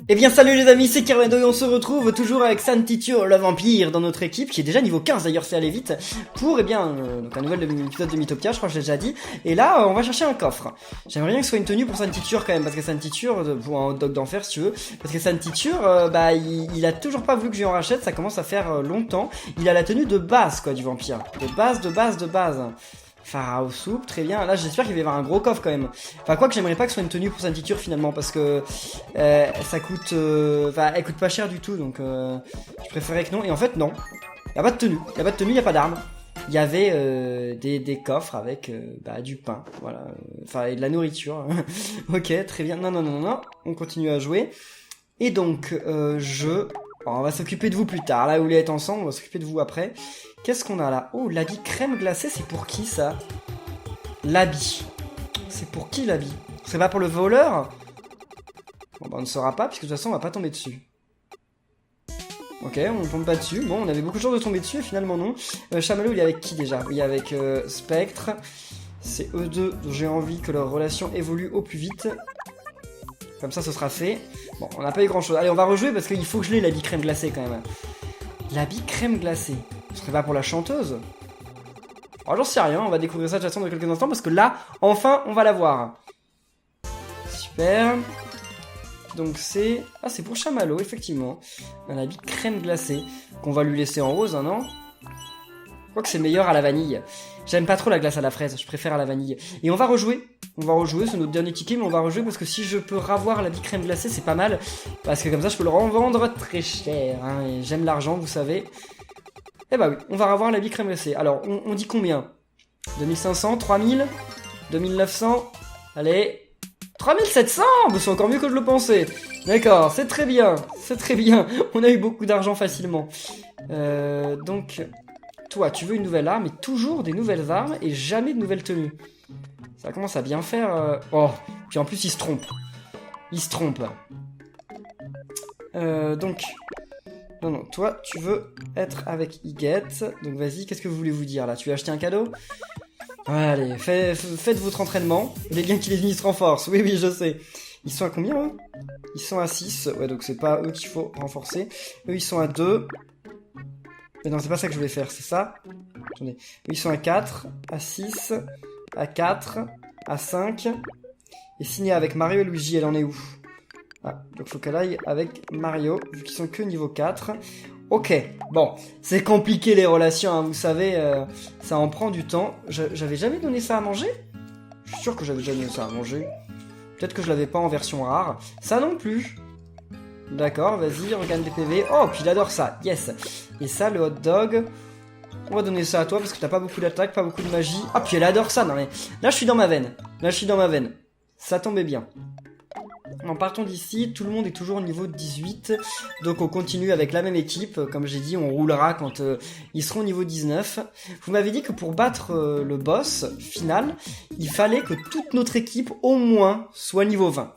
Eh bien salut les amis, c'est Kermendo et on se retrouve toujours avec Santitio le vampire dans notre équipe, qui est déjà niveau 15 d'ailleurs, c'est allé vite, pour donc un nouvel épisode de Mythopia, je crois que je l'ai déjà dit, et là on va chercher un coffre. J'aimerais bien que ce soit une tenue pour Santitio quand même, parce que Santitio, pour un hot dog d'enfer si tu veux, parce que Santitio, il a toujours pas voulu que je lui en rachète, ça commence à faire longtemps, il a la tenue de base quoi du vampire, de base. Pharaon soupe, très bien. Là, j'espère qu'il va y avoir un gros coffre quand même. Enfin, quoi que j'aimerais pas que ce soit une tenue pour Santitio finalement, parce que ça coûte. Elle coûte pas cher du tout, donc je préférais que non. Et en fait, non. Y a pas de tenue. Y a pas d'armes. Il y avait des coffres avec du pain, voilà. Et de la nourriture. Ok, très bien. Non. On continue à jouer. Et donc, on va s'occuper de vous plus tard. Là, vous voulez être ensemble, on va s'occuper de vous après. Qu'est-ce qu'on a là? Oh, l'habit crème glacée, c'est pour qui ça? L'habit. C'est pour qui l'habit? C'est pas pour le voleur? Bon, on ne saura pas, puisque de toute façon, on va pas tomber dessus. Ok, on tombe pas dessus. Bon, on avait beaucoup de chances de tomber dessus, et finalement non. Chamallow, il est avec qui déjà? Il est avec Spectre. C'est eux deux dont j'ai envie que leur relation évolue au plus vite. Comme ça, ce sera fait. Bon, on n'a pas eu grand-chose. Allez, on va rejouer, parce qu'il faut que je l'ai, l'habit crème glacée, quand même. L'habit crème glacée. Ce serait pas pour la chanteuse? Alors, j'en sais rien, on va découvrir ça de toute façon dans quelques instants, parce que là, enfin, on va la voir. Super. Donc c'est... Ah, c'est pour Chamallow, effectivement. Un habit crème glacée, qu'on va lui laisser en rose, hein, non? Je crois que c'est meilleur à la vanille. J'aime pas trop la glace à la fraise, je préfère à la vanille. Et on va rejouer. C'est notre dernier ticket, mais on va rejouer parce que si je peux ravoir l'habit crème glacée, c'est pas mal. Parce que comme ça, je peux le revendre très cher. Hein, et j'aime l'argent, vous savez. Eh bah oui, on va revoir l'habit crème glacée. Alors, on dit combien? 2500, 3000, 2900, allez, 3700. C'est encore mieux que je le pensais. D'accord, c'est très bien. On a eu beaucoup d'argent facilement. Donc, toi, tu veux une nouvelle arme, et toujours des nouvelles armes, et jamais de nouvelles tenues. Ça commence à bien faire... Oh, puis en plus, il se trompe. Donc... Non, toi, tu veux être avec Higuette. Donc vas-y, qu'est-ce que vous voulez vous dire là? Tu veux acheter un cadeau? Allez, faites votre entraînement. Les liens qui les unissent renforcent. Oui, je sais. Ils sont à combien, eux? Ils sont à 6. Ouais, donc c'est pas eux qu'il faut renforcer. Eux, ils sont à 2. Mais non, c'est pas ça que je voulais faire, c'est ça? Attendez. Eux, ils sont à 4, à 6, à 4, à 5. Et signé avec Mario et Luigi, elle en est où? Ah, donc faut qu'elle aille avec Mario, vu qu'ils sont que niveau 4. Ok, bon, c'est compliqué les relations, hein, vous savez, ça en prend du temps. J'avais jamais donné ça à manger? Je suis sûr que j'avais jamais donné ça à manger. Peut-être que je l'avais pas en version rare. Ça non plus. D'accord, vas-y, regagne des PV. Oh, puis il adore ça, yes. Et ça, le hot dog, on va donner ça à toi parce que t'as pas beaucoup d'attaque, pas beaucoup de magie. Ah, puis elle adore ça, non mais... Là, je suis dans ma veine. Ça tombait bien. En partant d'ici, tout le monde est toujours au niveau 18, donc on continue avec la même équipe, comme j'ai dit, on roulera quand ils seront au niveau 19. Vous m'avez dit que pour battre le boss final, il fallait que toute notre équipe, au moins, soit niveau 20.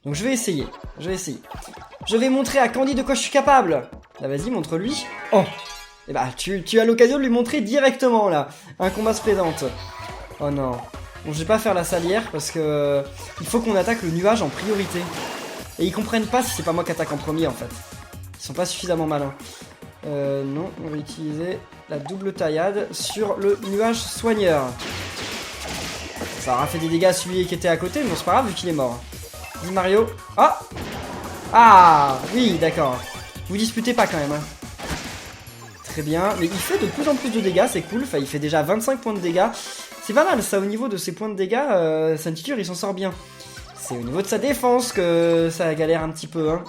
Donc je vais essayer. Je vais montrer à Candy de quoi je suis capable. Là, vas-y, montre-lui. Oh, et bah, tu as l'occasion de lui montrer directement, là. Un combat se présente. Oh non. Bon, je vais pas faire la salière parce que il faut qu'on attaque le nuage en priorité. Et ils comprennent pas si c'est pas moi qui attaque en premier en fait. Ils sont pas suffisamment malins. Non, on va utiliser la double taillade sur le nuage soigneur. Ça aura fait des dégâts à celui qui était à côté, mais bon, c'est pas grave vu qu'il est mort. Dis Mario. Ah! Ah! Oui, d'accord. Vous disputez pas quand même, hein. Très bien. Mais il fait de plus en plus de dégâts, c'est cool. Enfin, il fait déjà 25 points de dégâts. C'est pas mal ça, au niveau de ses points de dégâts, Santitio il s'en sort bien. C'est au niveau de sa défense que ça galère un petit peu, hein.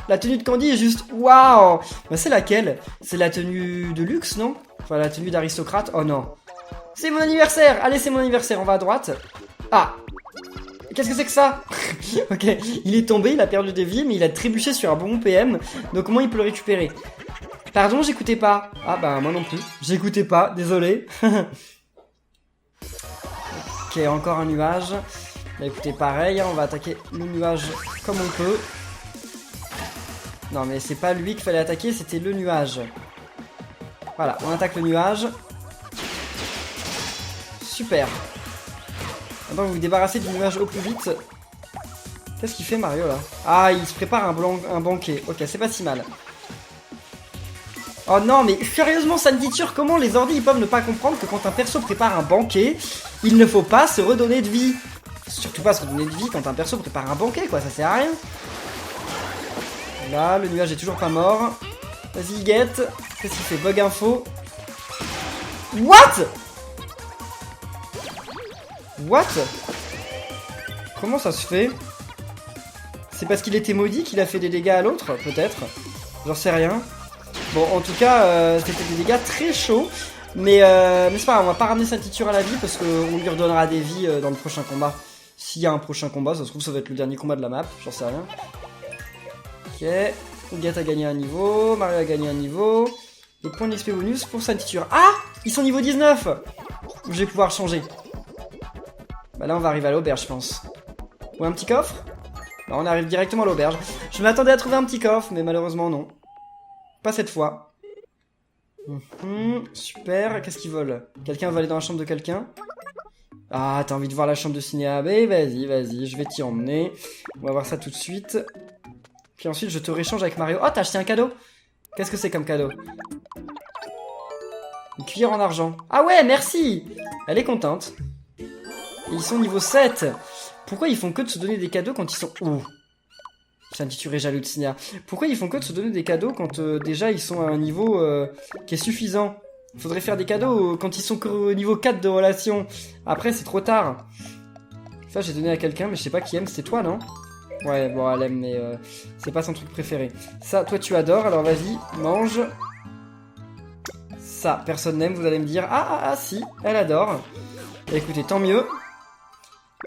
La tenue de Candy est juste waouh. Bah, c'est laquelle? C'est la tenue de luxe, non? Enfin, la tenue d'aristocrate. Oh non. C'est mon anniversaire. Allez, c'est mon anniversaire, on va à droite. Ah. Qu'est-ce que c'est que ça? Ok, il est tombé, il a perdu des vies, mais il a trébuché sur un bon PM. Donc comment il peut le récupérer? Pardon, j'écoutais pas. Ah bah moi non plus. J'écoutais pas, désolé. Ok, encore un nuage. Bah écoutez, pareil, hein, on va attaquer le nuage comme on peut. Non mais c'est pas lui qu'il fallait attaquer, c'était le nuage. Voilà, on attaque le nuage. Super. Maintenant vous vous débarrassez du nuage au plus vite. Qu'est-ce qu'il fait Mario là? Ah, il se prépare un banquet. Ok, c'est pas si mal. Oh non, mais sérieusement, Sanditure, comment les ordi ils peuvent ne pas comprendre que quand un perso prépare un banquet, il ne faut pas se redonner de vie. Surtout pas se redonner de vie quand un perso prépare un banquet, quoi, ça sert à rien. Là, le nuage est toujours pas mort. Vas-y, Guette. Qu'est-ce qu'il fait? Bug info. What? What? Comment ça se fait? C'est parce qu'il était maudit qu'il a fait des dégâts à l'autre, peut-être. J'en sais rien. Bon, en tout cas, c'était des dégâts très chauds. Mais c'est pas grave, on va pas ramener Santiture à la vie parce qu'on lui redonnera des vies dans le prochain combat. S'il y a un prochain combat, ça se trouve ça va être le dernier combat de la map, j'en sais rien. Ok, Guette a gagné un niveau, Mario a gagné un niveau. Les points d'XP bonus pour Santiture. Ah, ils sont niveau 19. Je vais pouvoir changer. Bah là on va arriver à l'auberge je pense. Ou un petit coffre? Là on arrive directement à l'auberge. Je m'attendais à trouver un petit coffre, mais malheureusement non. Pas cette fois. Super, qu'est-ce qu'ils veulent? Quelqu'un veut aller dans la chambre de quelqu'un? Ah, t'as envie de voir la chambre de cinéa? Bah vas-y, vas-y, je vais t'y emmener. On va voir ça tout de suite. Puis ensuite, je te réchange avec Mario. Oh, t'as acheté un cadeau? Qu'est-ce que c'est comme cadeau? Une cuillère en argent. Ah ouais, merci! Elle est contente. Et ils sont niveau 7. Pourquoi ils font que de se donner des cadeaux quand ils sont... Ouh. Santiture est jaloux de cinéa. Pourquoi ils font que de se donner des cadeaux quand déjà ils sont à un niveau qui est suffisant? Faudrait faire des cadeaux quand ils sont au niveau 4 de relation. Après, c'est trop tard. Ça, j'ai donné à quelqu'un, mais je sais pas qui aime. C'était toi, non? Ouais, bon, elle aime, mais c'est pas son truc préféré. Ça, toi, tu adores, alors vas-y, mange. Ça, personne n'aime, vous allez me dire. Ah, si, elle adore. Bah, écoutez, tant mieux.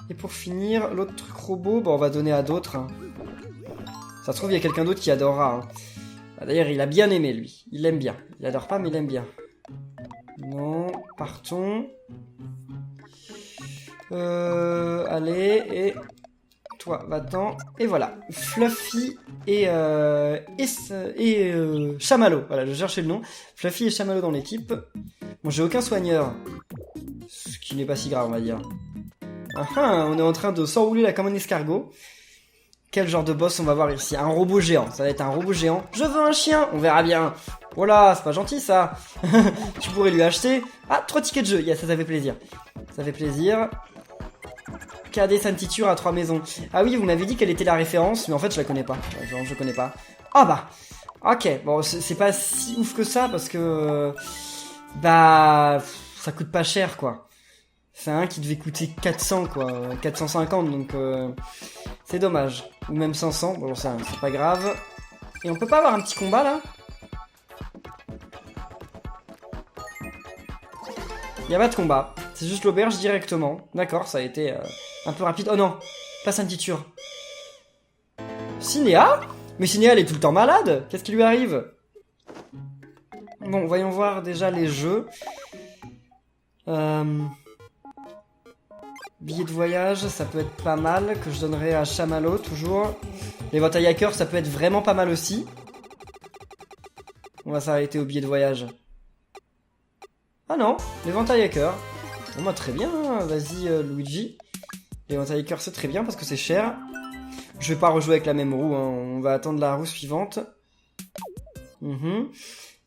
Et pour finir, l'autre truc robot, bah, on va donner à d'autres. Hein. Ça se trouve, il y a quelqu'un d'autre qui adorera. Hein. Bah, d'ailleurs, il a bien aimé, lui. Il l'aime bien. Il adore pas, mais il aime bien. Non, partons. Allez, et... Toi, va-t'en. Et voilà. Fluffy et Chamallow. Voilà, je cherchais le nom. Fluffy et Chamallow dans l'équipe. Bon, j'ai aucun soigneur. Ce qui n'est pas si grave, on va dire. On est en train de s'enrouler là comme un escargot. Quel genre de boss on va voir ici? Un robot géant. Ça va être un robot géant. Je veux un chien. On verra bien. Voilà, c'est pas gentil ça. Tu pourrais lui acheter. Ah, 3 tickets de jeu. Yeah, ça fait plaisir. Ça fait plaisir. KD Santiture à 3 maisons. Ah oui, vous m'avez dit quelle était la référence, mais en fait je la connais pas. Genre, je connais pas. Ah bah. Ok, bon, c'est pas si ouf que ça parce que... Bah... Ça coûte pas cher quoi. C'est un qui devait coûter 400 quoi. 450 donc... c'est dommage. Ou même 500, bon c'est pas grave. Et on peut pas avoir un petit combat là? Y'a pas de combat. C'est juste l'auberge directement. D'accord, ça a été un peu rapide. Oh non, pas Santiture. Cinéa? Mais Cinéa, elle est tout le temps malade. Qu'est-ce qui lui arrive? Bon, voyons voir déjà les jeux. Billet de voyage, ça peut être pas mal. Que je donnerai à Chamallow, toujours. L'éventail hacker, ça peut être vraiment pas mal aussi. On va s'arrêter au billet de voyage. Ah non, l'éventail hacker. Bon, moi, très bien, hein. Vas-y, Luigi. L'éventail hacker, c'est très bien parce que c'est cher. Je vais pas rejouer avec la même roue, hein. On va attendre la roue suivante.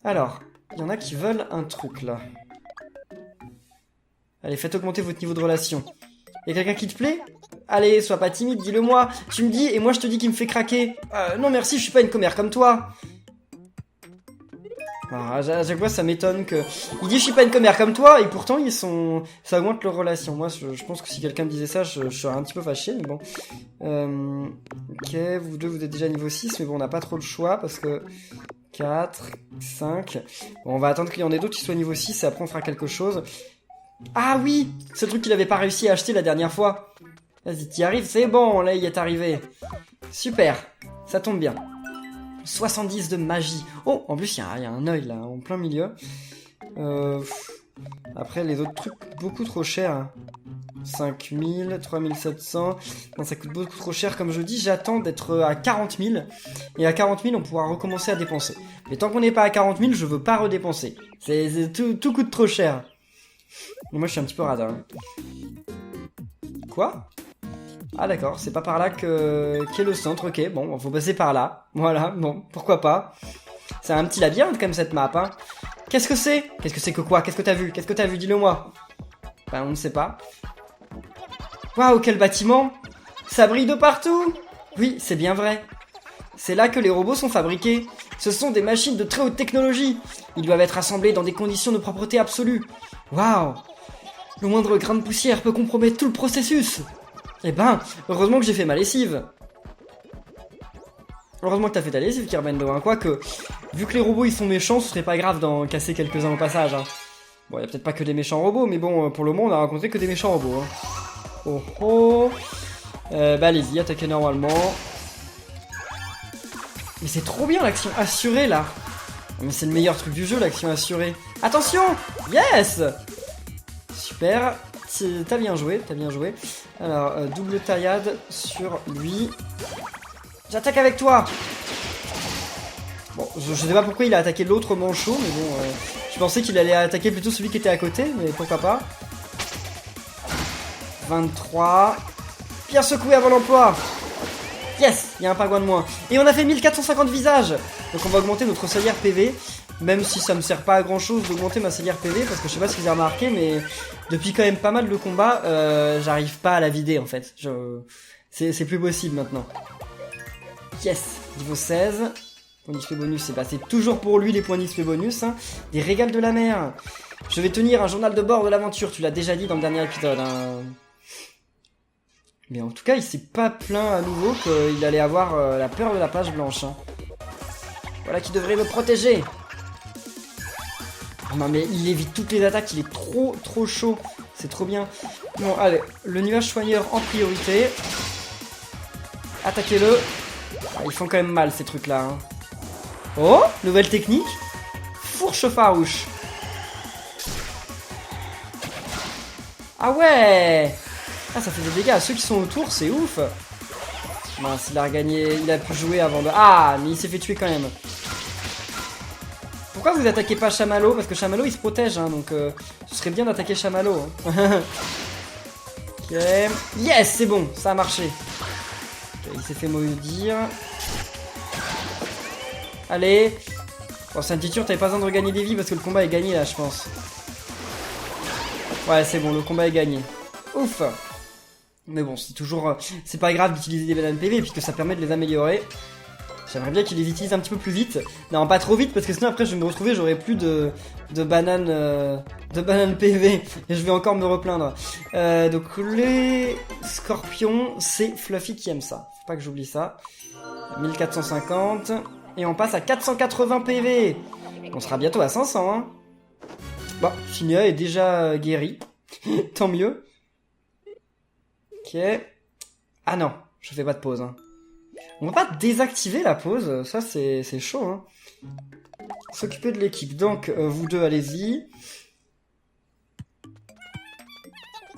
Alors, il y en a qui veulent un truc, là. Allez, faites augmenter votre niveau de relation. Y'a quelqu'un qui te plaît? Allez, sois pas timide, dis-le moi. Tu me dis, et moi je te dis qu'il me fait craquer. Non merci, je suis pas une commère comme toi. Ah, à chaque fois, ça m'étonne que... Il dit, je suis pas une commère comme toi, et pourtant, ils sont... Ça augmente leur relation. Moi, je pense que si quelqu'un me disait ça, je serais un petit peu fâché, mais bon. Ok, vous deux, vous êtes déjà niveau 6, mais bon, on n'a pas trop le choix, parce que... 4, 5... Bon, on va attendre qu'il y en ait d'autres qui soient niveau 6, et après, on fera quelque chose. Ah oui! Ce truc qu'il avait pas réussi à acheter la dernière fois. Vas-y, t'y arrives, c'est bon, là, il est arrivé. Super, ça tombe bien. 70 de magie. Oh, en plus, il y a un œil là, en plein milieu. Après, les autres trucs, beaucoup trop chers. 5000, 3700. Non, ça coûte beaucoup trop cher. Comme je dis, j'attends d'être à 40 000. Et à 40 000, on pourra recommencer à dépenser. Mais tant qu'on n'est pas à 40 000, je veux pas redépenser. Tout coûte trop cher. Et moi, je suis un petit peu radin. Quoi? Ah d'accord, c'est pas par là qu'est le centre, ok, bon, faut passer par là. Voilà, bon, pourquoi pas. C'est un petit labyrinthe comme cette map, hein. Qu'est-ce que c'est? Qu'est-ce que c'est que quoi? Qu'est-ce que t'as vu? Qu'est-ce que t'as vu? Dis-le-moi. Ben, on ne sait pas. Waouh, quel bâtiment! Ça brille de partout! Oui, c'est bien vrai. C'est là que les robots sont fabriqués. Ce sont des machines de très haute technologie. Ils doivent être assemblés dans des conditions de propreté absolue. Waouh! Le moindre grain de poussière peut compromettre tout le processus. Eh ben, heureusement que j'ai fait ma lessive. Heureusement que t'as fait ta lessive, Kirbendo, hein. Quoique, vu que les robots ils sont méchants, ce serait pas grave d'en casser quelques-uns au passage, hein. Bon, y a peut-être pas que des méchants robots, mais bon, pour le moment, on a rencontré que des méchants robots, hein. Oh oh. Bah allez-y, attaquez normalement. Mais c'est trop bien l'action assurée, là. Mais c'est le meilleur truc du jeu, l'action assurée. Attention! Yes! Super. T'as bien joué, t'as bien joué. Alors, double taillade sur lui. J'attaque avec toi! Bon, je sais pas pourquoi il a attaqué l'autre manchot, mais bon, je pensais qu'il allait attaquer plutôt celui qui était à côté, mais pourquoi pas. 23. Bien secoué avant l'emploi! Yes! Il y a un pingouin de moins. Et on a fait 1450 visages! Donc on va augmenter notre salière PV, même si ça me sert pas à grand chose d'augmenter ma salière PV, parce que je sais pas si vous avez remarqué, mais depuis quand même pas mal de combats, j'arrive pas à la vider en fait. C'est plus possible maintenant. Yes! Niveau 16. Point d'XP bonus, c'est passé toujours pour lui les points d'XP bonus. Hein. Des régals de la mer. Je vais tenir un journal de bord de l'aventure, tu l'as déjà dit dans le dernier épisode. Hein. Mais en tout cas, il s'est pas plaint à nouveau qu'il allait avoir la peur de la page blanche. Hein. Voilà qui devrait me protéger. Non mais il évite toutes les attaques, il est trop chaud. C'est trop bien. Bon, allez, le nuage soigneur en priorité. Attaquez-le. Ah, ils font quand même mal ces trucs-là. Hein. Oh, nouvelle technique. Fourche farouche. Ah ouais. Ah, ça fait des dégâts à ceux qui sont autour, c'est ouf. Mince, il a regagné, il a pu jouer avant de... Ah, mais il s'est fait tuer quand même. Pourquoi vous attaquez pas Chamallow? Parce que Chamallow il se protège, hein, donc ce serait bien d'attaquer Chamallow. Hein. Ok. Yes, c'est bon, ça a marché. Okay, il s'est fait maudire. Allez. Bon, Saint-Titur, t'avais pas besoin de regagner des vies parce que le combat est gagné là, je pense. Ouais, c'est bon, le combat est gagné. Ouf. Mais bon, c'est toujours... c'est pas grave d'utiliser des bananes PV puisque ça permet de les améliorer. J'aimerais bien qu'ils les utilisent un petit peu plus vite. Non, pas trop vite parce que sinon après je vais me retrouver, j'aurai plus de bananes PV et je vais encore me replaindre. Donc les scorpions, c'est Fluffy qui aime ça. Faut pas que j'oublie ça. 1450 et on passe à 480 PV. On sera bientôt à 500. Hein. Bon, Finia est déjà guéri. Tant mieux. Ok. Ah non, je fais pas de pause. Hein. On va pas désactiver la pause, ça c'est chaud. Hein. S'occuper de l'équipe. Donc, vous deux, allez-y.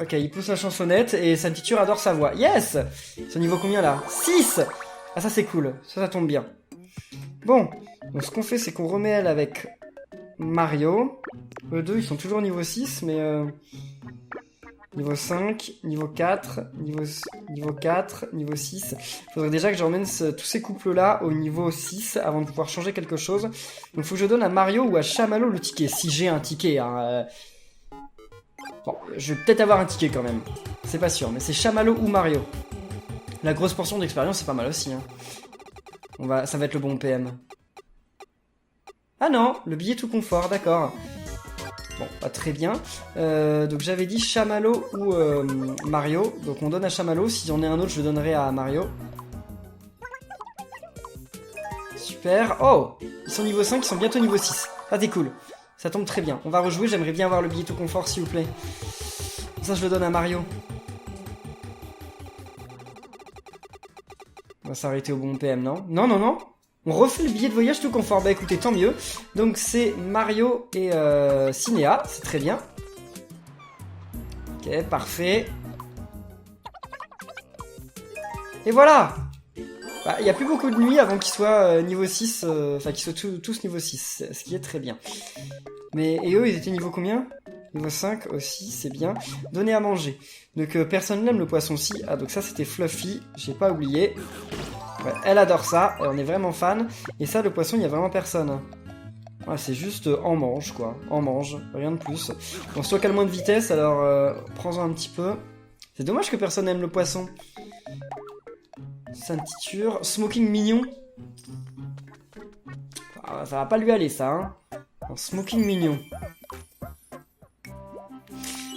Ok, il pousse la chansonnette et Saint-Titur adore sa voix. Yes! C'est au niveau combien là? 6! Ah ça c'est cool, ça tombe bien. Bon, donc ce qu'on fait c'est qu'on remet elle avec Mario. Eux deux ils sont toujours au niveau 6 mais... Niveau 5, niveau 4, niveau 4, niveau 6. Faudrait déjà que j'emmène tous ces couples-là au niveau 6 avant de pouvoir changer quelque chose. Donc faut que je donne à Mario ou à Chamallow le ticket. Si j'ai un ticket, hein. Bon, je vais peut-être avoir un ticket quand même. C'est pas sûr, mais c'est Chamallow ou Mario. La grosse portion d'expérience, c'est pas mal aussi. Hein. Ça va être le bon PM. Ah non, le billet tout confort, d'accord. Bon, pas très bien. Donc j'avais dit Chamallow ou Mario. Donc on donne à Chamallow. Si j'en ai un autre, je le donnerai à Mario. Super. Oh, ils sont niveau 5, ils sont bientôt niveau 6. Ça c'est cool. Ça tombe très bien. On va rejouer, j'aimerais bien avoir le billet tout confort s'il vous plaît. Ça je le donne à Mario. On va s'arrêter au bon PM, non? Non, non, non. On refait le billet de voyage tout confort. Bah écoutez, tant mieux. Donc c'est Mario et Cinéa, c'est très bien. Ok, parfait. Et voilà. Bah, il n'y a plus beaucoup de nuits avant qu'ils soient niveau 6, enfin qu'ils soient tous niveau 6, ce qui est très bien. Mais, et eux, ils étaient niveau combien? Niveau 5 aussi, c'est bien. Donner à manger. Donc personne n'aime le poisson-ci. Ah, donc ça c'était Fluffy, j'ai pas oublié. Ouais, elle adore ça, et on est vraiment fan. Et ça, le poisson, il y a vraiment personne. Ouais, c'est juste en mange, quoi. En mange, rien de plus. Bon, soit qu'elle a moins de vitesse, alors prends-en un petit peu. C'est dommage que personne n'aime le poisson. Ceinture. Smoking mignon. Ah, ça va pas lui aller, ça, hein. Un smoking mignon.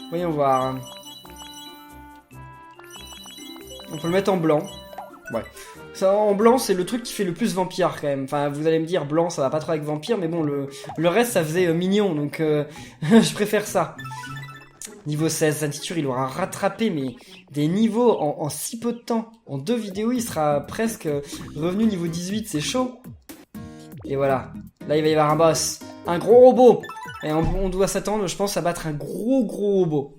Voyons voir. On peut le mettre en blanc. Ouais. Ça, en blanc, c'est le truc qui fait le plus vampire, quand même. Enfin, vous allez me dire, blanc, ça va pas trop avec vampire, mais bon, le reste, ça faisait mignon, donc je préfère ça. Niveau 16, Ceinture, il aura rattrapé, mais des niveaux en si peu de temps. En 2 vidéos, il sera presque revenu niveau 18, c'est chaud. Et voilà. Là, il va y avoir un boss. Un gros robot. Et on doit s'attendre, je pense, à battre un gros robot.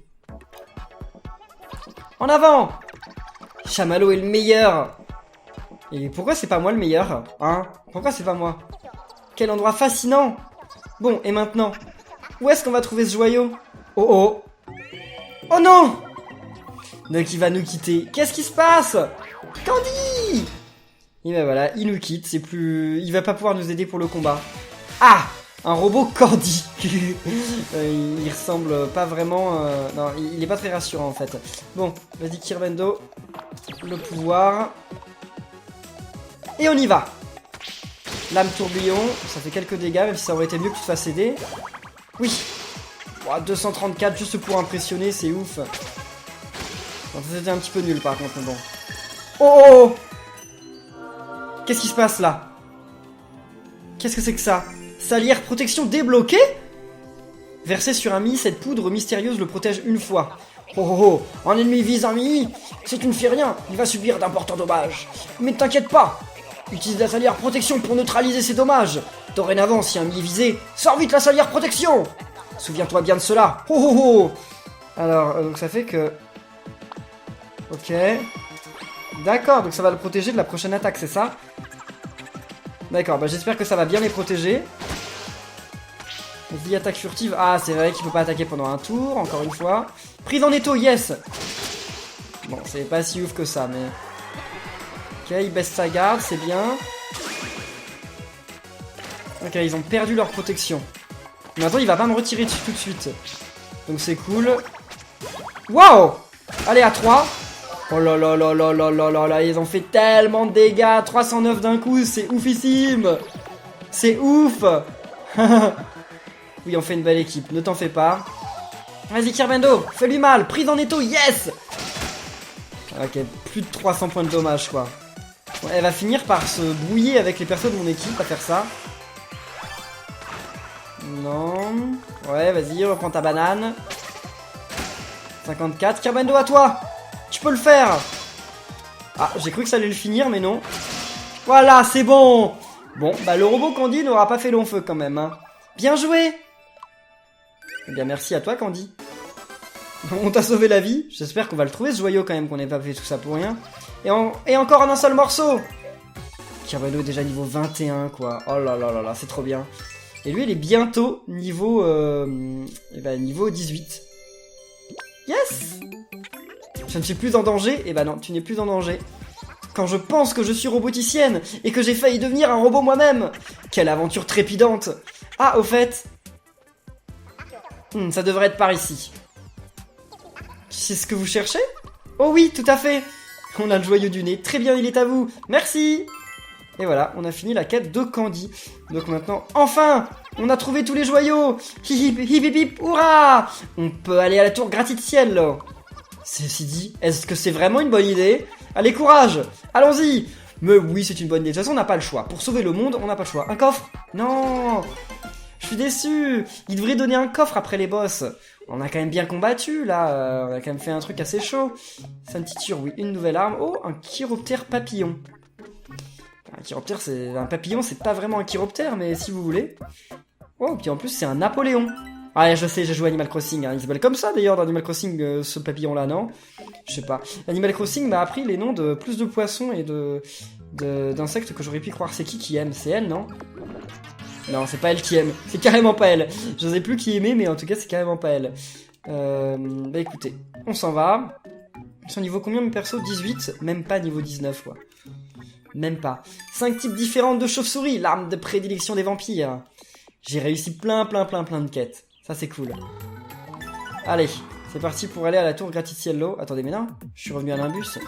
En avant! Chamallow est le meilleur. Et pourquoi c'est pas moi le meilleur? Hein? Pourquoi c'est pas moi? Quel endroit fascinant! Bon, et maintenant? Où est-ce qu'on va trouver ce joyau? Oh oh! Oh non! Donc il va nous quitter. Qu'est-ce qui se passe? Candy! Et ben voilà, il nous quitte, c'est plus... Il va pas pouvoir nous aider pour le combat. Ah! Un robot Candy. Il ressemble pas vraiment... Non, il est pas très rassurant en fait. Bon, vas-y Kirbendo. Le pouvoir. Et on y va. Lame tourbillon, ça fait quelques dégâts, même si ça aurait été mieux que tu te fasses aider. Oui. Oh, 234 juste pour impressionner, c'est ouf. Bon, c'était un petit peu nul par contre, mais bon. Oh, oh, oh. Qu'est-ce qui se passe là? Qu'est-ce que c'est que ça? Salière protection débloquée? Versé sur un Mi, cette poudre mystérieuse le protège une fois. Oh oh oh, un ennemi vise un Mi, si tu ne fais rien, il va subir d'importants dommages. Mais ne t'inquiète pas, utilise la salière protection pour neutraliser ces dommages. Dorénavant, si un Mi est visé, sors vite la salière protection. Souviens-toi bien de cela. Oh oh oh. Alors, donc ça fait que... Ok. D'accord, donc ça va le protéger de la prochaine attaque, c'est ça? D'accord, bah j'espère que ça va bien les protéger. Vie attaque furtive. Ah, c'est vrai qu'il peut pas attaquer pendant un tour, encore une fois. Prise en étau, yes. Bon, c'est pas si ouf que ça, mais... Ok, il baisse sa garde, c'est bien. Ok, ils ont perdu leur protection. Maintenant, il va pas me retirer dessus tout de suite. Donc c'est cool. Waouh! Allez, à 3. Oh là là là là là là là là, ils ont fait tellement de dégâts. 309 d'un coup, c'est oufissime. C'est ouf. Oui, on fait une belle équipe, ne t'en fais pas. Vas-y, Kirbendo, fais-lui mal. Prise en étau, yes. Ok, plus de 300 points de dommage, quoi. Bon, elle va finir par se brouiller avec les personnes de mon équipe à faire ça. Non. Ouais, vas-y, reprends ta banane. 54. Kirbendo, à toi. Tu peux le faire. Ah, j'ai cru que ça allait le finir, mais non. Voilà, c'est bon. Bon, bah le robot Candy n'aura pas fait long feu quand même, hein. Bien joué. Eh bien, merci à toi, Candy. On t'a sauvé la vie. J'espère qu'on va le trouver, ce joyau, quand même, qu'on n'ait pas fait tout ça pour rien. Et encore en un seul morceau. Kirbendo est déjà niveau 21, quoi. Oh là là là là, c'est trop bien. Et lui, il est bientôt niveau... niveau 18. Yes. Je ne suis plus en danger. Eh ben non, tu n'es plus en danger. Quand je pense que je suis roboticienne et que j'ai failli devenir un robot moi-même. Quelle aventure trépidante. Ah, au fait... ça devrait être par ici. C'est ce que vous cherchez? Oh oui, tout à fait. On a le joyau du nez. Très bien, il est à vous. Merci. Et voilà, on a fini la quête de Candy. Donc maintenant, enfin, on a trouvé tous les joyaux. Hip hip hip hip, hurrah. On peut aller à la tour gratte-ciel là. Ceci dit, est-ce que c'est vraiment une bonne idée? Allez, courage. Allons-y. Mais oui, c'est une bonne idée. De toute façon, on n'a pas le choix. Pour sauver le monde, on n'a pas le choix. Un coffre? Non. Je suis déçu. Il devrait donner un coffre après les boss. On a quand même bien combattu, là. On a quand même fait un truc assez chaud. Ceinture, oui. Une nouvelle arme. Oh, un chiroptère papillon. Un chiroptère, c'est... Un papillon, c'est pas vraiment un chiroptère, mais si vous voulez. Oh, puis en plus, c'est un Napoléon. Ah, je sais, j'ai joué Animal Crossing. Hein. Il s'appelle comme ça, d'ailleurs, dans Animal Crossing, ce papillon-là, non? Je sais pas. Animal Crossing m'a appris les noms de plus de poissons et d'insectes que j'aurais pu croire. C'est qui aime? C'est elle, non? Non, c'est pas elle qui aime. C'est carrément pas elle. Je sais plus qui aimait, mais en tout cas, c'est carrément pas elle. Bah écoutez, on s'en va. Ils sont niveau combien mes persos? 18? Même pas niveau 19, quoi. Même pas. 5 types différents de chauves-souris, l'arme de prédilection des vampires. J'ai réussi plein de quêtes. Ça, c'est cool. Allez, c'est parti pour aller à la tour Gratticiello. Attendez, mais non, je suis revenu à Nimbus.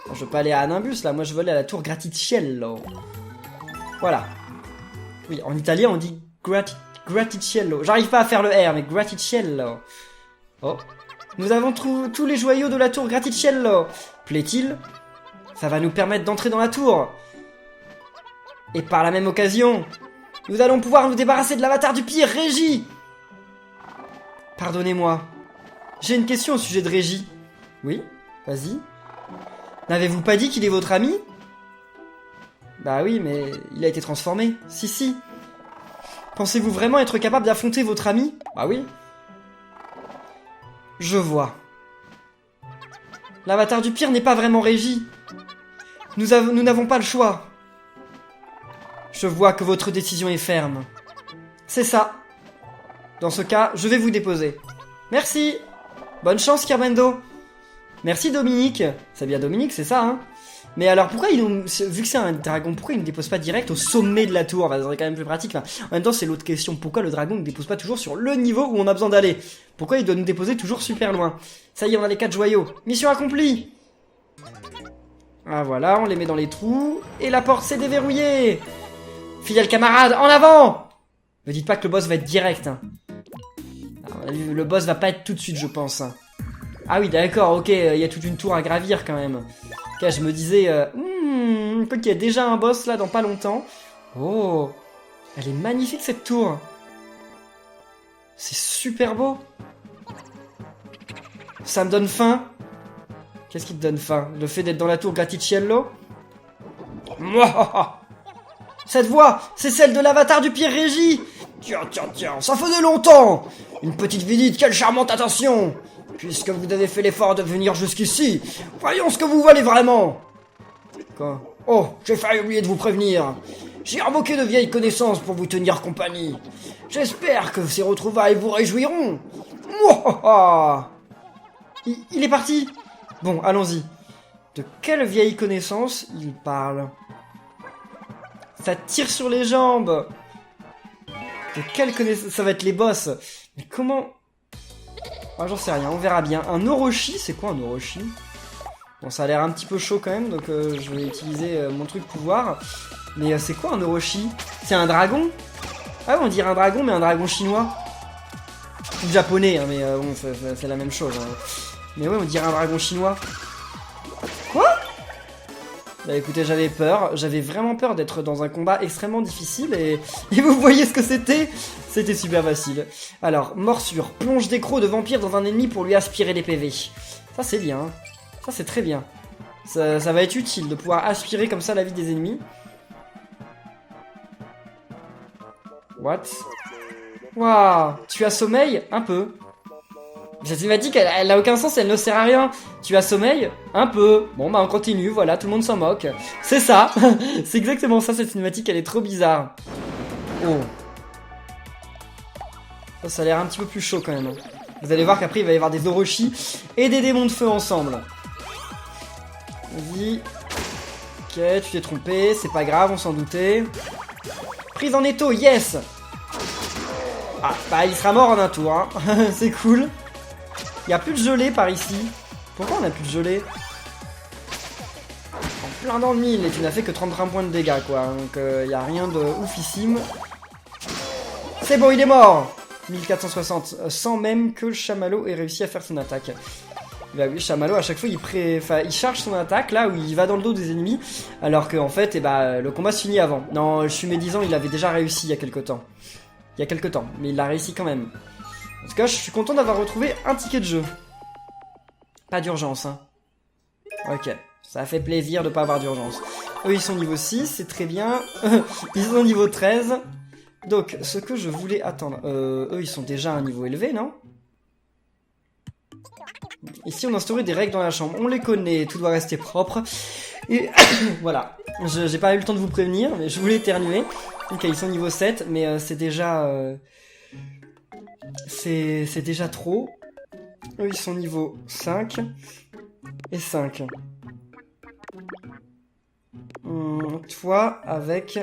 Non, je veux pas aller à Nimbus, là. Moi, je veux aller à la tour Gratticiello. Voilà. Oui, en italien, on dit Gratticiello. J'arrive pas à faire le R, mais Gratticiello. Oh. Nous avons tous les joyaux de la tour Gratticiello. Plaît-il? Ça va nous permettre d'entrer dans la tour. Et par la même occasion, nous allons pouvoir nous débarrasser de l'avatar du pire, Régie. Pardonnez-moi. J'ai une question au sujet de Régie. Oui, vas-y. N'avez-vous pas dit qu'il est votre ami? Bah oui, mais il a été transformé. Si. Pensez-vous vraiment être capable d'affronter votre ami? Bah oui. Je vois. L'avatar du pire n'est pas vraiment Régie. Nous n'avons pas le choix. Je vois que votre décision est ferme. C'est ça. Dans ce cas, je vais vous déposer. Merci. Bonne chance, Kirmendo. Merci, Dominique. C'est bien Dominique, c'est ça, hein? Mais alors, pourquoi vu que c'est un dragon, pourquoi il ne dépose pas direct au sommet de la tour? Enfin, ça serait quand même plus pratique. Enfin, en même temps, c'est l'autre question. Pourquoi le dragon ne dépose pas toujours sur le niveau où on a besoin d'aller? Pourquoi il doit nous déposer toujours super loin? Ça y est, on a les 4 joyaux. Mission accomplie. Ah voilà, on les met dans les trous. Et la porte s'est déverrouillée. Fidèle camarade, en avant! Ne dites pas que le boss va être direct. Hein. Le boss va pas être tout de suite, je pense. Ah oui, d'accord, ok, il y a toute une tour à gravir quand même. Ok, je me disais, peut-être qu'il y a déjà un boss là dans pas longtemps. Oh, elle est magnifique cette tour. C'est super beau. Ça me donne faim. Qu'est-ce qui te donne faim? Le fait d'être dans la tour Gratticiello? Mouah! Cette voix, c'est celle de l'avatar du pire Régie. Tiens, ça faisait longtemps. Une petite visite, quelle charmante attention. Puisque vous avez fait l'effort de venir jusqu'ici, voyons ce que vous valez vraiment. Quoi? Oh, j'ai failli oublier de vous prévenir. J'ai invoqué de vieilles connaissances pour vous tenir compagnie. J'espère que ces retrouvailles vous réjouiront. Mouah! Il est parti. Bon, allons-y. De quelle vieille connaissance il parle? Ça tire sur les jambes. De quelle connaissance? Ça va être les boss. Mais comment? Ah, j'en sais rien, on verra bien. Un Orochi, c'est quoi un Orochi? Bon, ça a l'air un petit peu chaud quand même, donc je vais utiliser mon truc pouvoir. Mais c'est quoi un Orochi? C'est un dragon? Ah, on dirait un dragon, mais un dragon chinois. Ou japonais, hein, mais bon, c'est la même chose. Hein. Mais ouais, on dirait un dragon chinois. Quoi? Bah écoutez, j'avais peur. J'avais vraiment peur d'être dans un combat extrêmement difficile et vous voyez ce que c'était? C'était super facile. Alors, morsure. Plonge des crocs de vampire dans un ennemi pour lui aspirer les PV. Ça, c'est bien. Hein. Ça, c'est très bien. Ça va être utile de pouvoir aspirer comme ça la vie des ennemis. What? Waouh! Tu as sommeil? Un peu. Cette cinématique, elle a aucun sens, elle ne sert à rien. Tu as sommeil? Un peu. Bon, bah on continue, voilà, tout le monde s'en moque. C'est ça. C'est exactement ça, cette cinématique, elle est trop bizarre. Oh. Ça a l'air un petit peu plus chaud quand même. Vous allez voir qu'après, il va y avoir des Orochi et des démons de feu ensemble. Vas-y. Ok, tu t'es trompé, c'est pas grave, on s'en doutait. Prise en étau, yes! Ah, bah il sera mort en un tour, hein. C'est cool. Il n'y a plus de gelée par ici. Pourquoi on a plus de gelée? En plein dans le mille et tu n'as fait que 33 points de dégâts, quoi. Donc il n'y a rien de oufissime. C'est bon, il est mort! 1460, sans même que le chamallow ait réussi à faire son attaque. Bah oui, chamallow, à chaque fois, il charge son attaque, là où il va dans le dos des ennemis, alors qu'en fait, le combat se finit avant. Non, je suis médisant, il avait déjà réussi il y a quelques temps. Mais il l'a réussi quand même. En tout cas, je suis content d'avoir retrouvé un ticket de jeu. Pas d'urgence, hein. Ok, ça fait plaisir de pas avoir d'urgence. Eux, ils sont niveau 6, c'est très bien. Ils sont niveau 13. Donc, ce que je voulais attendre... eux, ils sont déjà à un niveau élevé, non? Ici, on a instauré des règles dans la chambre. On les connaît, tout doit rester propre. Et voilà. J'ai pas eu le temps de vous prévenir, mais je voulais éternuer. Ok, ils sont niveau 7, mais c'est déjà... c'est déjà trop. Eux, ils sont niveau 5 et 5. Toi, avec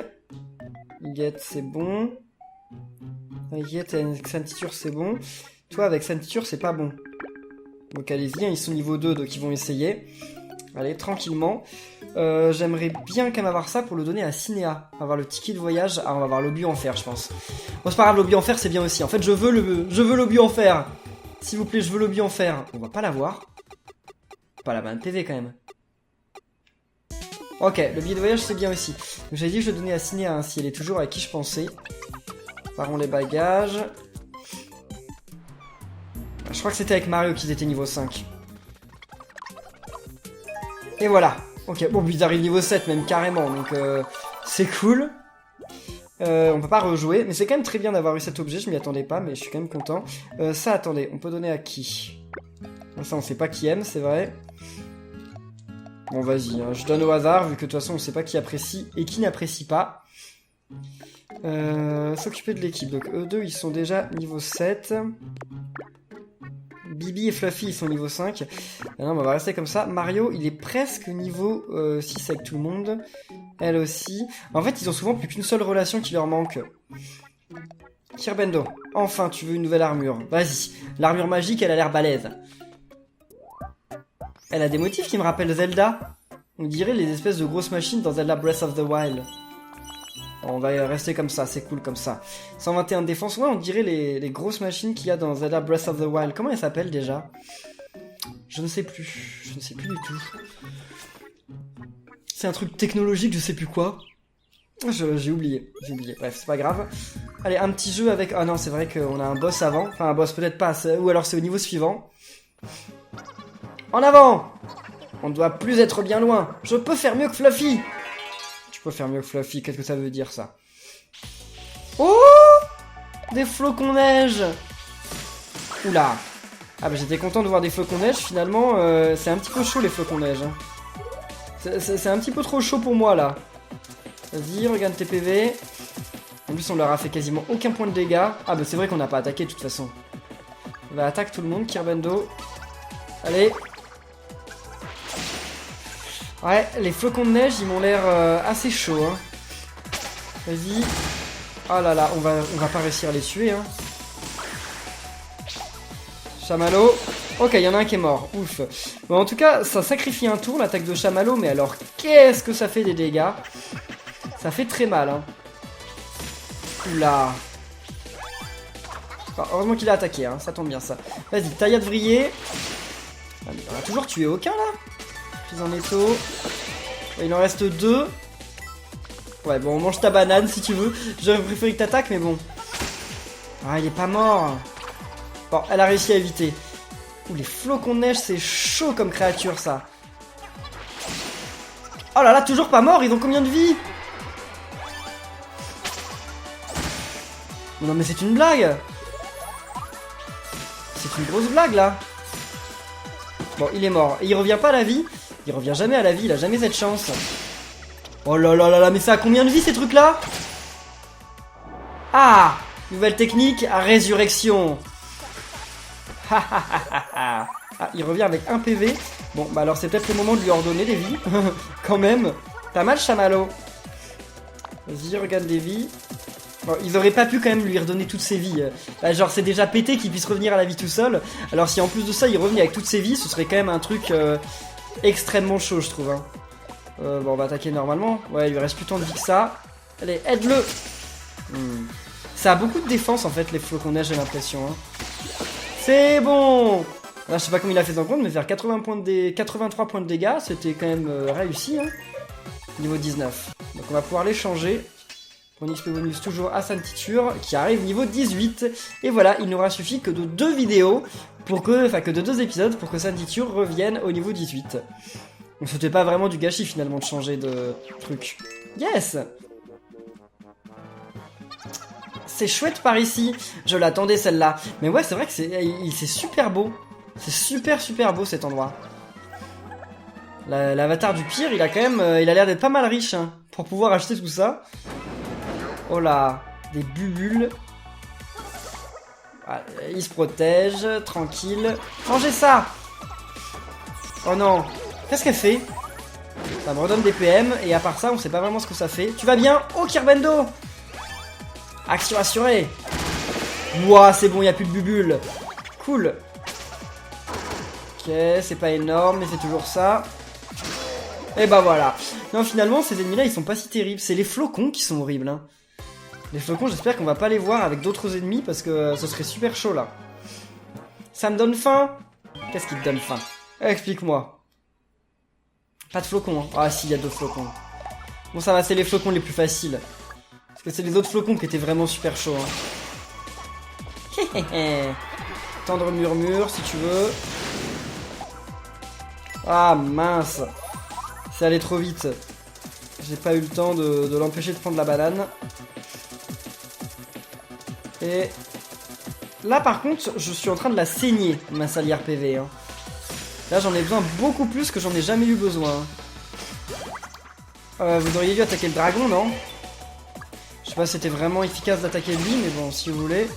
Get, c'est bon. Get avec Santiture, c'est bon. Toi, avec Santiture, c'est pas bon. Donc allez-y, hein, ils sont niveau 2, donc ils vont essayer. Allez, tranquillement. J'aimerais bien quand même avoir ça pour le donner à Cinéa. Avoir le ticket de voyage. Ah, on va avoir l'obus en fer, je pense. Bon, c'est pas grave, l'obus en fer, c'est bien aussi. En fait, je veux l'obus en fer. S'il vous plaît, je veux l'obus en fer. On va pas l'avoir. Pas la bonne PV, quand même. Ok, le billet de voyage, c'est bien aussi. J'ai dit que je le donnais à Cinéa, hein, si elle est toujours avec qui je pensais. Parons les bagages. Je crois que c'était avec Mario qu'ils étaient niveau 5. Et voilà. Ok, bon, ils arrivent niveau 7 même carrément, donc c'est cool. On peut pas rejouer, mais c'est quand même très bien d'avoir eu cet objet, je m'y attendais pas, mais je suis quand même content. Ça, attendez, on peut donner à qui? Ça, on sait pas qui aime, c'est vrai. Bon, vas-y, hein, je donne au hasard, vu que de toute façon, on sait pas qui apprécie et qui n'apprécie pas. S'occuper de l'équipe, donc eux deux, ils sont déjà niveau 7. Bibi et Fluffy, ils sont niveau 5. Non, on va rester comme ça. Mario, il est presque niveau 6 avec tout le monde. Elle aussi. En fait, ils ont souvent plus qu'une seule relation qui leur manque. Kirbendo, enfin, tu veux une nouvelle armure. Vas-y. L'armure magique, elle a l'air balèze. Elle a des motifs qui me rappellent Zelda. On dirait les espèces de grosses machines dans Zelda Breath of the Wild. On va rester comme ça, c'est cool comme ça. 121 de défense, ouais, on dirait les grosses machines qu'il y a dans Zelda Breath of the Wild. Comment elles s'appellent déjà? Je ne sais plus. Je ne sais plus du tout. C'est un truc technologique, je sais plus quoi. J'ai oublié. Bref, c'est pas grave. Allez, un petit jeu avec... Ah non, c'est vrai qu'on a un boss avant. Enfin, un boss peut-être pas. Ou alors c'est au niveau suivant. En avant! On ne doit plus être bien loin. Je peux faire mieux que Fluffy. Je peux faire mieux que Fluffy, qu'est-ce que ça veut dire ça? Oh! Des flocons neige! Oula! Ah bah j'étais content de voir des flocons neige, finalement c'est un petit peu chaud les flocons neige. Hein. C'est un petit peu trop chaud pour moi là. Vas-y, regarde tes PV. En plus on leur a fait quasiment aucun point de dégâts. Ah bah c'est vrai qu'on n'a pas attaqué de toute façon. On va attaquer tout le monde, Kirbendo. Allez! Ouais, les flocons de neige, ils m'ont l'air assez chauds. Hein. Vas-y. Oh là là, on va pas réussir à les tuer. Hein. Chamallow. Ok, il y en a un qui est mort. Ouf. Bon, en tout cas, ça sacrifie un tour, l'attaque de Chamallow. Mais alors, qu'est-ce que ça fait des dégâts? Ça fait très mal. Hein. Oula. Enfin, heureusement qu'il a attaqué. Hein. Ça tombe bien, ça. Vas-y, taillade vrillée. Ah, mais on a toujours tué aucun, là. Prise en étau. Il en reste 2. Ouais, bon, on mange ta banane si tu veux. J'aurais préféré que t'attaques, mais bon. Ah, il est pas mort. Bon, elle a réussi à éviter. Ouh, les flocons de neige, c'est chaud comme créature, ça. Oh là là, toujours pas mort. Ils ont combien de vie? Non, mais c'est une blague. C'est une grosse blague, là. Bon, il est mort. Et il revient pas à la vie. Il revient jamais à la vie, il a jamais cette chance. Oh là là là là, mais ça a combien de vie ces trucs là? Ah! Nouvelle technique à résurrection. Ah, il revient avec 1 PV. Bon, bah alors c'est peut-être le moment de lui ordonner des vies. Quand même. T'as mal, Chamallow? Vas-y, regarde des vies. Bon, ils auraient pas pu quand même lui redonner toutes ses vies. Bah, genre, c'est déjà pété qu'il puisse revenir à la vie tout seul. Alors si en plus de ça, il revenait avec toutes ses vies, ce serait quand même un truc... extrêmement chaud, je trouve. Hein. Bon, on va attaquer normalement. Ouais, il lui reste plus tant de vie que ça. Allez, aide-le. Ça a beaucoup de défense, en fait, les flocons neige, j'ai l'impression. Hein. C'est bon. Là, je sais pas comment il a fait en compte, mais faire 83 points de dégâts, c'était quand même réussi. Hein. Niveau 19. Donc, on va pouvoir les changer. Pour un XP bonus toujours à Santiture, qui arrive niveau 18. Et voilà, il n'aura suffi que de 2 vidéos, que de 2 épisodes, pour que Santiture revienne au niveau 18. Donc c'était pas vraiment du gâchis finalement de changer de truc. Yes! C'est chouette par ici. Je l'attendais celle-là. Mais ouais, c'est vrai que c'est super beau. C'est super beau cet endroit. L'avatar du pire, il a quand même... il a l'air d'être pas mal riche, hein, pour pouvoir acheter tout ça. Oh là, des bulles. Ah, il se protège, tranquille. Mangez ça! Oh non, qu'est-ce qu'elle fait? Ça me redonne des PM, et à part ça, on sait pas vraiment ce que ça fait. Tu vas bien? Oh, Kirbendo! Action assurée! Ouah, c'est bon, il n'y a plus de bubules. Cool. Ok, c'est pas énorme, mais c'est toujours ça. Et bah voilà. Non, finalement, ces ennemis-là, ils sont pas si terribles. C'est les flocons qui sont horribles, hein. Les flocons, j'espère qu'on va pas les voir avec d'autres ennemis, parce que ce serait super chaud, là. Ça me donne faim. Qu'est-ce qui te donne faim? Explique-moi. Pas de flocons, hein. Ah si, il y a d'autres flocons. Bon, ça va, c'est les flocons les plus faciles. Parce que c'est les autres flocons qui étaient vraiment super chauds, hein. Tendre murmure, si tu veux. Ah, mince. C'est allé trop vite. J'ai pas eu le temps de l'empêcher de prendre la banane. Et... là, par contre, je suis en train de la saigner, ma salière PV, hein. Là, j'en ai besoin beaucoup plus que j'en ai jamais eu besoin. Vous auriez dû attaquer le dragon, non? Je sais pas si c'était vraiment efficace d'attaquer lui, mais bon, si vous voulez.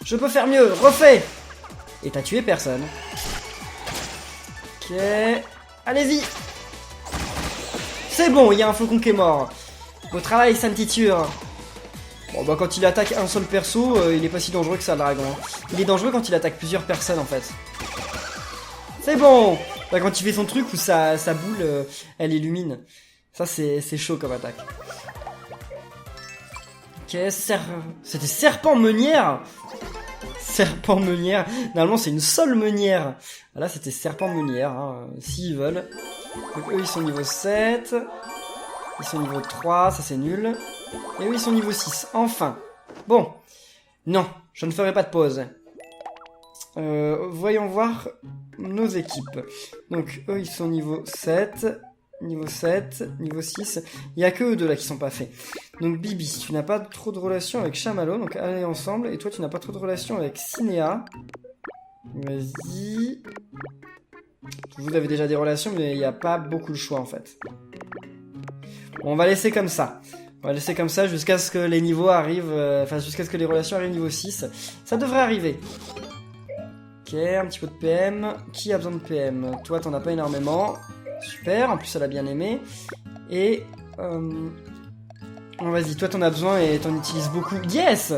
Je peux faire mieux, refais! Et t'as tué personne. Ok. Allez-y! C'est bon, il y a un flocon qui est mort. Beau travail, Santiture. Bon, bah, quand il attaque un seul perso, il est pas si dangereux que ça, le dragon. Il est dangereux quand il attaque plusieurs personnes, en fait. C'est bon! Bah, quand il fait son truc où sa boule, elle illumine. Ça, c'est chaud comme attaque. Ok, c'était serpent meunière. Serpent meunière. Normalement, c'est une seule meunière. Là, c'était serpent meunière, hein, s'ils veulent. Donc, eux, ils sont niveau 7. Ils sont niveau 3, ça c'est nul. Et eux, ils sont niveau 6. Enfin. Bon. Non, je ne ferai pas de pause. Voyons voir nos équipes. Donc, eux, ils sont niveau 7. Niveau 7, niveau 6. Il n'y a que eux deux là qui sont pas faits. Donc Bibi, tu n'as pas trop de relation avec Chamallow, donc allez ensemble. Et toi, tu n'as pas trop de relation avec Cinéa. Vas-y. Vous avez déjà des relations, mais il n'y a pas beaucoup de choix en fait. Bon, on va laisser comme ça. On va laisser comme ça jusqu'à ce que les niveaux arrivent. Enfin, jusqu'à ce que les relations arrivent niveau 6. Ça devrait arriver. Ok, un petit peu de PM. Qui a besoin de PM? Toi, t'en as pas énormément. Super, en plus elle a bien aimé. Et... vas-y, toi t'en as besoin et t'en utilises beaucoup. Yes!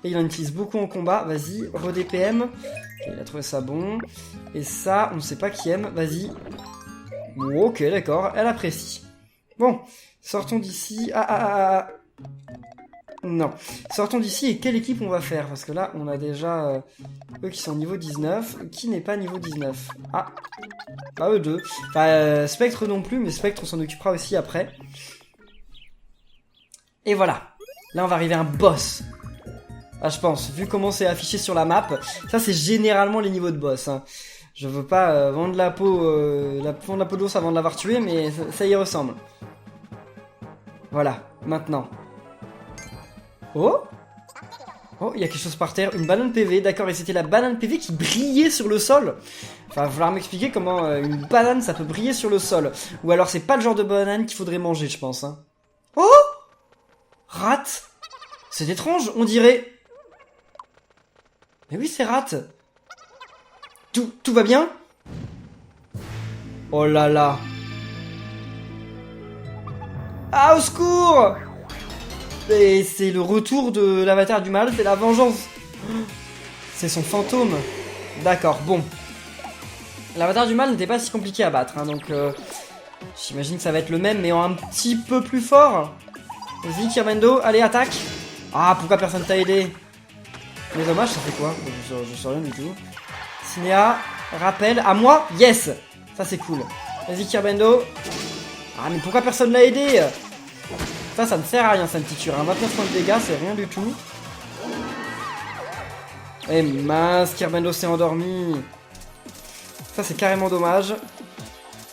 Et il en utilise beaucoup en combat. Vas-y, re-DPM. Ok, il a trouvé ça bon. Et ça, on ne sait pas qui aime. Vas-y. Ok, d'accord, elle apprécie. Bon, sortons d'ici. Non. Sortons d'ici et quelle équipe on va faire? Parce que là, on a déjà eux qui sont niveau 19. Qui n'est pas niveau 19? Ah, eux deux. Enfin, Spectre non plus, mais Spectre, on s'en occupera aussi après. Et voilà. Là, on va arriver à un boss. Ah, je pense. Vu comment c'est affiché sur la map, ça, c'est généralement les niveaux de boss. Hein. Je veux pas vendre la peau d'ours avant de l'avoir tué, mais ça y ressemble. Voilà. Maintenant. Oh! Oh, il y a quelque chose par terre. Une banane PV, d'accord. Et c'était la banane PV qui brillait sur le sol. Enfin, il va falloir m'expliquer comment une banane, ça peut briller sur le sol. Ou alors, c'est pas le genre de banane qu'il faudrait manger, je pense. Hein. Oh! Rate! C'est étrange, on dirait... Mais oui, c'est rate. Tout va bien? Oh là là. Ah, au secours! Et c'est le retour de l'avatar du mal, c'est la vengeance. C'est son fantôme. D'accord, bon. L'avatar du mal n'était pas si compliqué à battre, hein, donc j'imagine que ça va être le même, mais en un petit peu plus fort. Vas-y, Kirbendo, allez, attaque. Ah, pourquoi personne t'a aidé? Les dommages, ça fait quoi? Je sais rien du tout. Cinéa, rappel, à moi? Yes! Ça, c'est cool. Vas-y, Kirbendo. Ah, mais pourquoi personne l'a aidé? Ça ne sert à rien, ça me titure. 29 points de dégâts, c'est rien du tout. Eh mince, Kirbendo s'est endormi. Ça, c'est carrément dommage.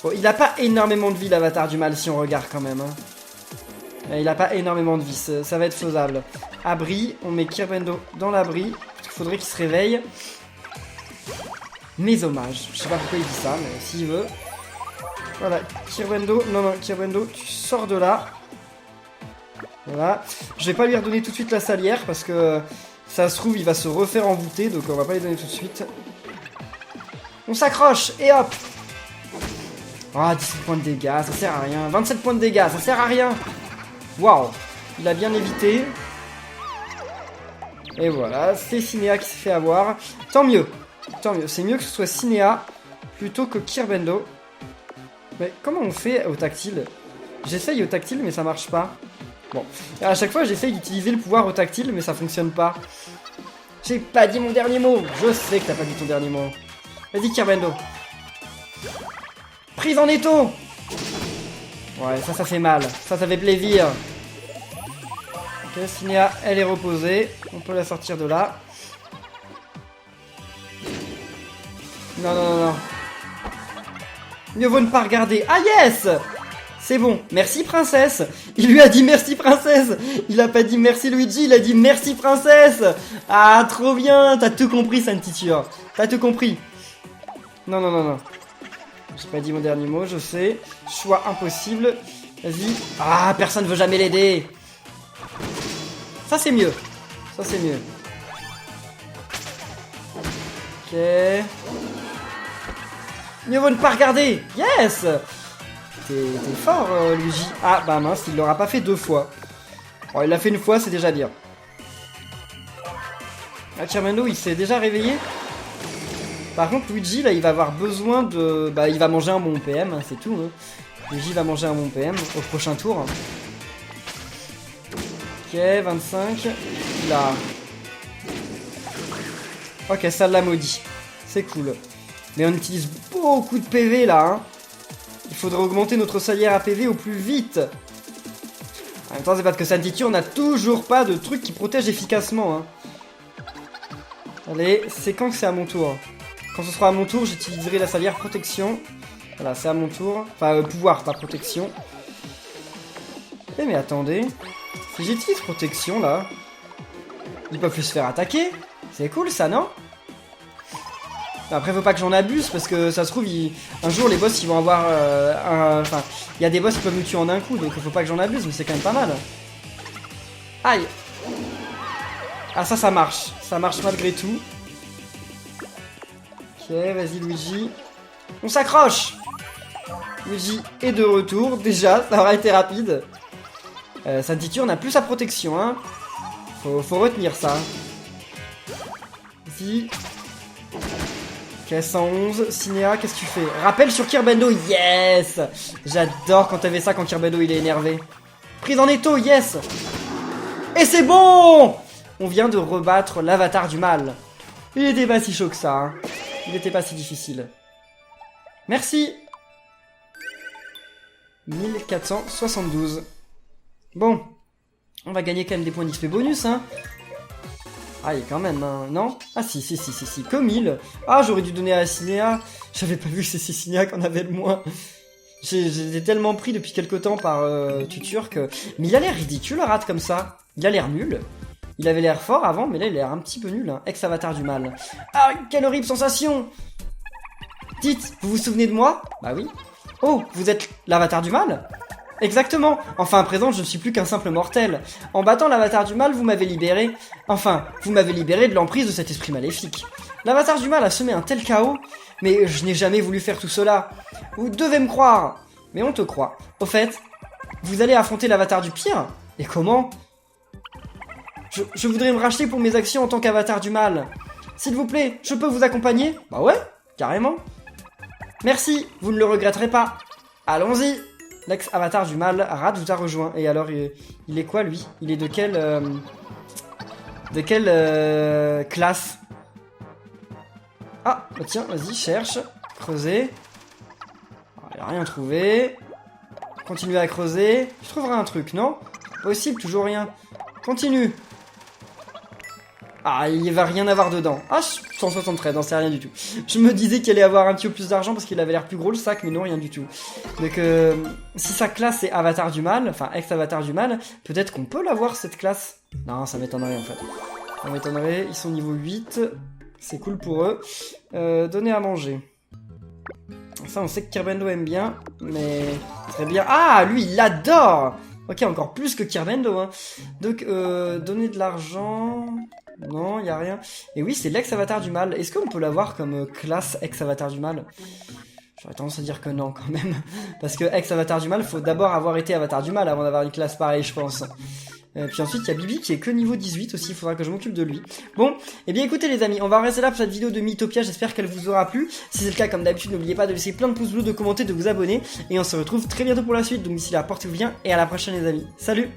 Bon, il a pas énormément de vie, l'avatar du mal, si on regarde quand même. Hein. Il a pas énormément de vie, ça va être faisable. Abri, on met Kirbendo dans l'abri. Parce qu'il faudrait qu'il se réveille. Mes hommages. Je sais pas pourquoi il dit ça, mais s'il veut. Voilà, Kirbendo. Non, Kirbendo, tu sors de là. Voilà. Je vais pas lui redonner tout de suite la salière parce que ça se trouve il va se refaire envoûter, donc on va pas lui donner tout de suite. On s'accroche et hop. Ah, 17 points de dégâts, ça sert à rien. 27 points de dégâts, ça sert à rien. Waouh, il a bien évité. Et voilà, c'est Cinéa qui s'est fait avoir. Tant mieux, c'est mieux que ce soit Cinéa plutôt que Kirbendo. Mais comment on fait au tactile? J'essaye au tactile mais ça marche pas. Bon, à chaque fois j'essaye d'utiliser le pouvoir au tactile mais ça fonctionne pas. J'ai pas dit mon dernier mot. Je sais que t'as pas dit ton dernier mot. Vas-y Kirbendo. Prise en étau. Ouais, ça fait mal. Ça fait plaisir. Ok, Cinéa, elle est reposée. On peut la sortir de là. Non, non, non, non. Mieux vaut ne pas regarder. Ah yes! C'est bon. Merci princesse. Il lui a dit merci princesse. Il a pas dit merci Luigi, il a dit merci princesse. Ah, trop bien. T'as tout compris, Santiture. T'as tout compris. Non, non, non, non. J'ai pas dit mon dernier mot, je sais. Choix impossible. Vas-y. Ah, personne veut jamais l'aider. Ça, c'est mieux. Ça, c'est mieux. Ok. Mieux vaut ne pas regarder. Yes! T'es fort, Luigi. Ah, bah mince, il l'aura pas fait 2 fois. Bon, il l'a fait 1 fois, c'est déjà bien. Ah, Kirbendo, il s'est déjà réveillé. Par contre, Luigi, là, il va avoir besoin de... Bah, il va manger un bon PM, hein, c'est tout. Hein. Luigi va manger un bon PM au prochain tour. Ok, 25. Là. Ok, ça l'a maudit. C'est cool. Mais on utilise beaucoup de PV, là. Hein. Il faudrait augmenter notre salière à PV au plus vite. En même temps, c'est parce que Santiture n'a toujours pas de truc qui protège efficacement. Hein. Allez, c'est quand que c'est à mon tour? Quand ce sera à mon tour, j'utiliserai la salière protection. Voilà, c'est à mon tour. Enfin, pouvoir, pas protection. Eh mais attendez. Si j'utilise protection, là, ils peuvent plus se faire attaquer. C'est cool, ça, non? Après, faut pas que j'en abuse, parce que ça se trouve, un jour, les boss, ils vont avoir Enfin, il y a des boss qui peuvent nous tuer en un coup, donc faut pas que j'en abuse, mais c'est quand même pas mal. Aïe! Ah, ça marche. Ça marche malgré tout. Ok, vas-y Luigi. On s'accroche. Luigi est de retour, déjà, ça aura été rapide. Santiture n'a plus sa protection, hein. Faut retenir ça. Vas-y. Ok, 111. Cinéa, qu'est-ce que tu fais? Rappel sur Kirbendo, yes! J'adore quand t'avais ça quand Kirbendo il est énervé. Prise en étau, yes! Et c'est bon! On vient de rebattre l'avatar du mal. Il était pas si chaud que ça, hein. Il n'était pas si difficile. Merci. 1472. Bon. On va gagner quand même des points d'XP bonus, hein. Ah, il y a quand même, hein. Non? Ah, si. Que 1000. Ah, j'aurais dû donner à Cinéa. J'avais pas vu que c'est Cinéa qu'on avait le moins. J'ai tellement pris depuis quelque temps par Tutur que... Mais il a l'air ridicule, Rat, comme ça. Il a l'air nul. Il avait l'air fort avant, mais là, il a l'air un petit peu nul. Hein. Ex-avatar du mal. Ah, quelle horrible sensation! Dites, vous vous souvenez de moi? Bah oui. Oh, vous êtes l'avatar du mal? Exactement. Enfin, à présent, je ne suis plus qu'un simple mortel. En battant l'avatar du mal, vous m'avez libéré. Enfin, vous m'avez libéré de l'emprise de cet esprit maléfique. L'avatar du mal a semé un tel chaos, mais je n'ai jamais voulu faire tout cela. Vous devez me croire. Mais on te croit. Au fait, vous allez affronter l'avatar du pire? Et comment? Je voudrais me racheter pour mes actions en tant qu'avatar du mal. S'il vous plaît, je peux vous accompagner? Bah ouais, carrément. Merci, vous ne le regretterez pas. Allons-y. L'ex-avatar du mal, Rat vous a rejoint. Et alors, il est quoi, lui? Il est de quelle... classe? Ah, bah tiens, vas-y, cherche. Creuser. Il a rien trouvé. Continuez à creuser. Je trouverai un truc, non? Possible, toujours rien. Continue. Ah, il va rien avoir dedans. Ah, 173, non, c'est rien du tout. Je me disais qu'il allait avoir un petit peu plus d'argent parce qu'il avait l'air plus gros le sac, mais non, rien du tout. Donc, si sa classe est avatar du mal, enfin ex-avatar du mal, peut-être qu'on peut l'avoir cette classe. Non, ça m'étonnerait en fait. Ça m'étonnerait, ils sont niveau 8. C'est cool pour eux. Donner à manger. Ça, on sait que Kirbendo aime bien, mais très bien. Ah, lui, il adore! Ok, encore plus que Kirbendo, hein. Donc, donner de l'argent... Non, y a rien. Et oui, c'est l'ex-avatar du mal. Est-ce qu'on peut l'avoir comme classe ex-avatar du mal? J'aurais tendance à dire que non, quand même. Parce que ex-avatar du mal, faut d'abord avoir été avatar du mal avant d'avoir une classe pareille, je pense. Puis ensuite, il y a Bibi qui est que niveau 18 aussi, il faudra que je m'occupe de lui. Bon, et bien écoutez les amis, on va rester là pour cette vidéo de Miitopia, j'espère qu'elle vous aura plu. Si c'est le cas, comme d'habitude, n'oubliez pas de laisser plein de pouces bleus, de commenter, de vous abonner. Et on se retrouve très bientôt pour la suite, donc d'ici là, portez-vous bien, et à la prochaine les amis. Salut!